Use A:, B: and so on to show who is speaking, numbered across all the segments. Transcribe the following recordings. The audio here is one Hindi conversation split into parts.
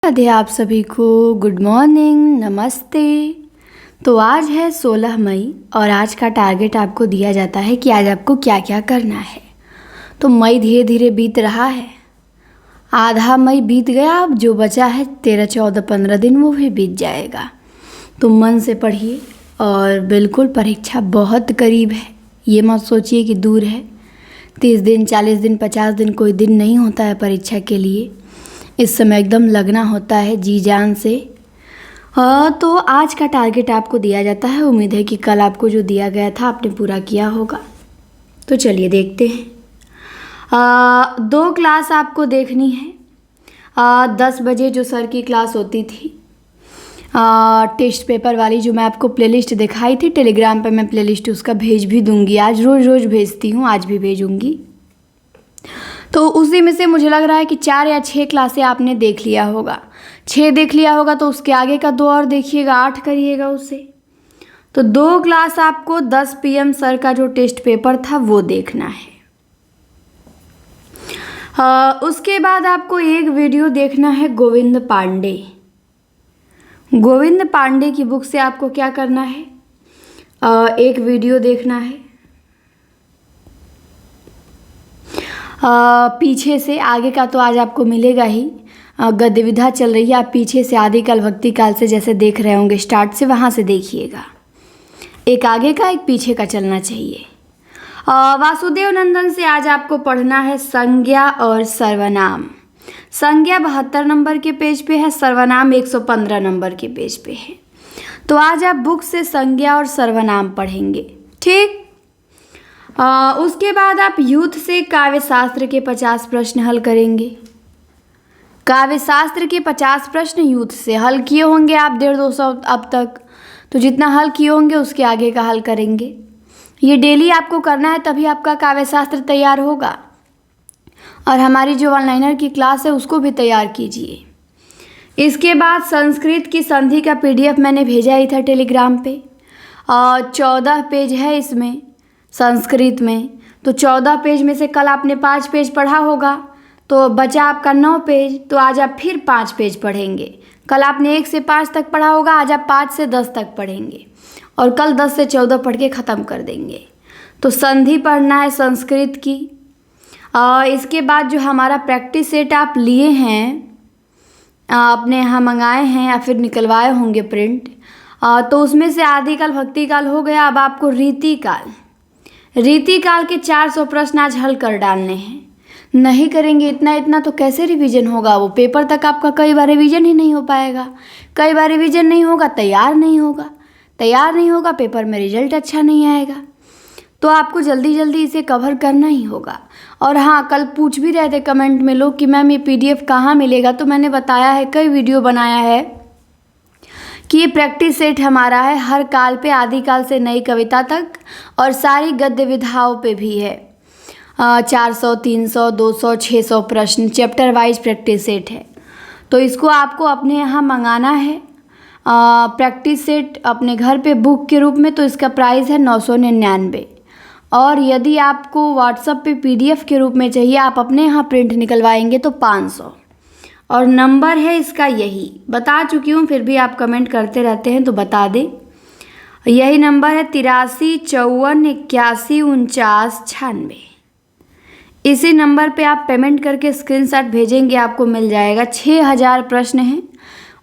A: राधे आप सभी को गुड मॉर्निंग, नमस्ते। तो आज है 16 मई और आज का टारगेट आपको दिया जाता है कि आज आपको क्या क्या करना है। तो मई धीरे धीरे बीत रहा है, आधा मई बीत गया, अब जो बचा है 13, 14, 15 दिन वो भी बीत जाएगा। तो मन से पढ़िए और बिल्कुल परीक्षा बहुत करीब है, ये मत सोचिए कि दूर है। 30 दिन, 40 दिन, 50 दिन कोई दिन नहीं होता है परीक्षा के लिए। इस समय एकदम लगना होता है जी जान से। तो आज का टारगेट आपको दिया जाता है। उम्मीद है कि कल आपको जो दिया गया था आपने पूरा किया होगा। तो चलिए देखते हैं। 2 क्लास आपको देखनी है। 10 बजे जो सर की क्लास होती थी टेस्ट पेपर वाली, जो मैं आपको प्लेलिस्ट दिखाई थी टेलीग्राम पे, मैं प्लेलिस्ट उसका भेज भी दूंगी। आज रोज़ भेजती हूँ, आज भी भेजूंगी। तो उसी में से मुझे लग रहा है कि 4 या 6 क्लासें आपने देख लिया होगा। 6 देख लिया होगा तो उसके आगे का 2 और देखिएगा, 8 करिएगा उससे। तो 2 क्लास आपको 10 PM सर का जो टेस्ट पेपर था वो देखना है। उसके बाद आपको एक वीडियो देखना है गोविंद पांडे। गोविंद पांडे की बुक से आपको क्या करना है, एक वीडियो देखना है। पीछे से, आगे का तो आज आपको मिलेगा ही, गद्य विधा चल रही है। आप पीछे से आदिकाल भक्ति काल से जैसे देख रहे होंगे स्टार्ट से, वहाँ से देखिएगा। एक आगे का एक पीछे का चलना चाहिए। वासुदेव नंदन से आज आपको पढ़ना है संज्ञा और सर्वनाम। संज्ञा 72 नंबर के पेज पे है, सर्वनाम 115 नंबर के पेज पे है। तो आज आप बुक से संज्ञा और सर्वनाम पढ़ेंगे, ठीक। उसके बाद आप यूथ से काव्य शास्त्र के 50 प्रश्न हल करेंगे। काव्य शास्त्र के 50 प्रश्न यूथ से हल किए होंगे आप 150-200 अब तक। तो जितना हल किए होंगे उसके आगे का हल करेंगे। ये डेली आपको करना है, तभी आपका काव्य शास्त्र तैयार होगा। और हमारी जो ऑनलाइनर की क्लास है उसको भी तैयार कीजिए। इसके बाद संस्कृत की संधि का PDF मैंने भेजा ही था टेलीग्राम पे, और 14 पेज है इसमें संस्कृत में। तो 14 पेज में से कल आपने 5 पेज पढ़ा होगा, तो बचा आपका 9 पेज। तो आज आप फिर 5 पेज पढ़ेंगे। कल आपने 1 से 5 तक पढ़ा होगा, आज आप 5 से 10 तक पढ़ेंगे और कल 10 से 14 पढ़ के ख़त्म कर देंगे। तो संधि पढ़ना है संस्कृत की। इसके बाद जो हमारा प्रैक्टिस सेट आप लिए हैं, अपने यहाँ मंगाए हैं या फिर निकलवाए होंगे प्रिंट, तो उसमें से आदिकाल भक्ति काल हो गया। अब आपको रीति काल के 400 प्रश्न आज हल कर डालने हैं। नहीं करेंगे इतना तो कैसे रिवीजन होगा? वो पेपर तक आपका कई बार रिवीजन ही नहीं हो पाएगा। कई बार रिवीजन नहीं होगा, तैयार नहीं होगा, पेपर में रिजल्ट अच्छा नहीं आएगा। तो आपको जल्दी जल्दी इसे कवर करना ही होगा। और हाँ, कल पूछ भी रहे थे कमेंट में लोग कि मैम ये PDF कहाँ मिलेगा। तो मैंने बताया है, कई वीडियो बनाया है कि ये प्रैक्टिस सेट हमारा है, हर काल पे, आदिकाल से नई कविता तक, और सारी गद्य विधाओं पे भी है। 400, 300, 200, 600 प्रश्न चैप्टर वाइज प्रैक्टिस सेट है। तो इसको आपको अपने यहाँ मंगाना है प्रैक्टिस सेट अपने घर पे बुक के रूप में। तो इसका प्राइस है 999। और यदि आपको व्हाट्सएप पे PDF के रूप में चाहिए, आप अपने यहाँ प्रिंट निकलवाएंगे तो 500। और नंबर है इसका, यही बता चुकी हूँ, फिर भी आप कमेंट करते रहते हैं तो बता दें। यही नंबर है 83 54 81 49 96। इसी नंबर पे आप पेमेंट करके स्क्रीनशॉट भेजेंगे, आपको मिल जाएगा। 6000 प्रश्न हैं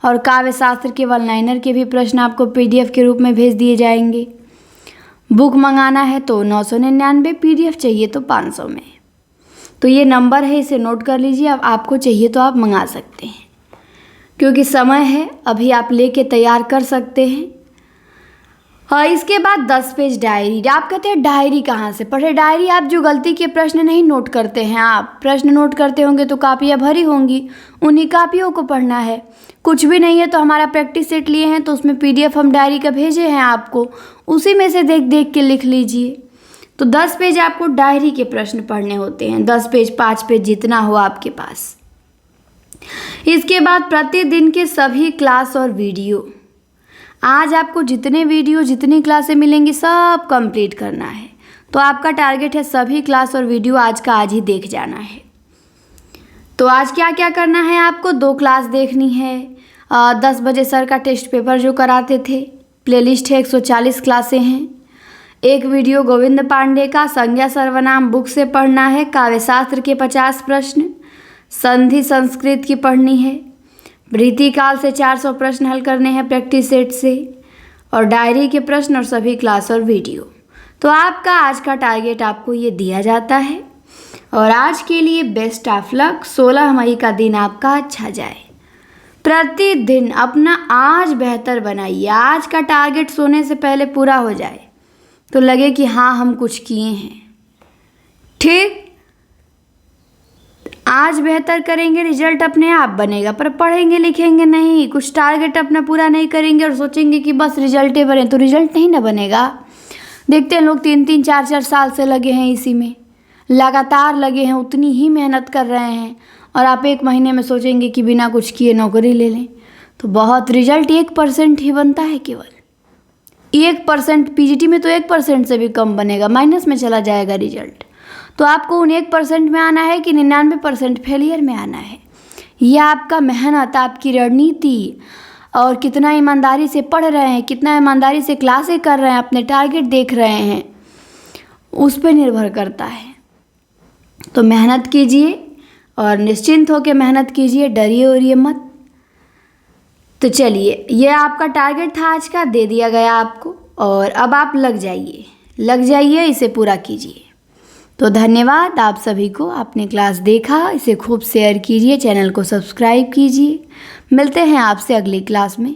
A: और काव्य शास्त्र के ऑनलाइनर के भी प्रश्न आपको PDF के रूप में भेज दिए जाएंगे। बुक मंगाना है तो 999, PDF चाहिए तो 500 में। तो ये नंबर है, इसे नोट कर लीजिए। अब आपको चाहिए तो आप मंगा सकते हैं, क्योंकि समय है, अभी आप लेके तैयार कर सकते हैं। और इसके बाद 10 पेज डायरी। आप कहते हैं डायरी कहाँ से पढ़े? डायरी आप जो गलती के प्रश्न नहीं नोट करते हैं, आप प्रश्न नोट करते होंगे तो कापियाँ भरी होंगी, उन्हीं कापियों को पढ़ना है। कुछ भी नहीं है तो हमारा प्रैक्टिस सेट लिए हैं तो उसमें PDF हम डायरी का भेजे हैं आपको, उसी में से देख देख के लिख लीजिए। तो 10 पेज आपको डायरी के प्रश्न पढ़ने होते हैं, 10 पेज 5 पेज जितना हो आपके पास। इसके बाद प्रतिदिन के सभी क्लास और वीडियो, आज आपको जितने वीडियो जितनी क्लासें मिलेंगी सब कंप्लीट करना है। तो आपका टारगेट है सभी क्लास और वीडियो आज का आज ही देख जाना है। तो आज क्या क्या करना है आपको, 2 क्लास देखनी है। 10 बजे सर का टेस्ट पेपर जो कराते थे, प्लेलिस्ट है, 140 क्लासें हैं। एक वीडियो गोविंद पांडे का संज्ञा सर्वनाम बुक से पढ़ना है। काव्यशास्त्र के 50 प्रश्न, संधि संस्कृत की पढ़नी है। रीतिकाल से 400 प्रश्न हल करने हैं प्रैक्टिस सेट से, और डायरी के प्रश्न और सभी क्लास और वीडियो। तो आपका आज का टारगेट आपको ये दिया जाता है। और आज के लिए बेस्ट ऑफ लक। 16 मई का दिन आपका अच्छा जाए। प्रतिदिन अपना आज बेहतर बनाइए। आज का टारगेट सोने से पहले पूरा हो जाए तो लगे कि हाँ हम कुछ किए हैं। ठीक, आज बेहतर करेंगे, रिजल्ट अपने आप बनेगा। पर पढ़ेंगे लिखेंगे नहीं, कुछ टारगेट अपना पूरा नहीं करेंगे और सोचेंगे कि बस रिजल्ट बने, तो रिजल्ट नहीं ना बनेगा। देखते हैं लोग 3-3 4-4 साल से लगे हैं इसी में, लगातार लगे हैं, उतनी ही मेहनत कर रहे हैं, और आप 1 महीने में सोचेंगे कि बिना कुछ किए नौकरी ले लें। तो बहुत रिजल्ट 1% ही बनता है, केवल 1%। पीजीटी में तो 1% से भी कम बनेगा, माइनस में चला जाएगा रिजल्ट। तो आपको उन 1% में आना है कि 99% फेलियर में आना है। यह आपका मेहनत, आपकी रणनीति, और कितना ईमानदारी से पढ़ रहे हैं, कितना ईमानदारी से क्लासें कर रहे हैं, अपने टारगेट देख रहे हैं, उस पर निर्भर करता है। तो मेहनत कीजिए और निश्चिंत होकर मेहनत कीजिए, डरिए उरिए मत। तो चलिए, ये आपका टारगेट था आज का, दे दिया गया आपको, और अब आप लग जाइए, इसे पूरा कीजिए। तो धन्यवाद आप सभी को, आपने क्लास देखा, इसे खूब शेयर कीजिए, चैनल को सब्सक्राइब कीजिए। मिलते हैं आपसे अगली क्लास में।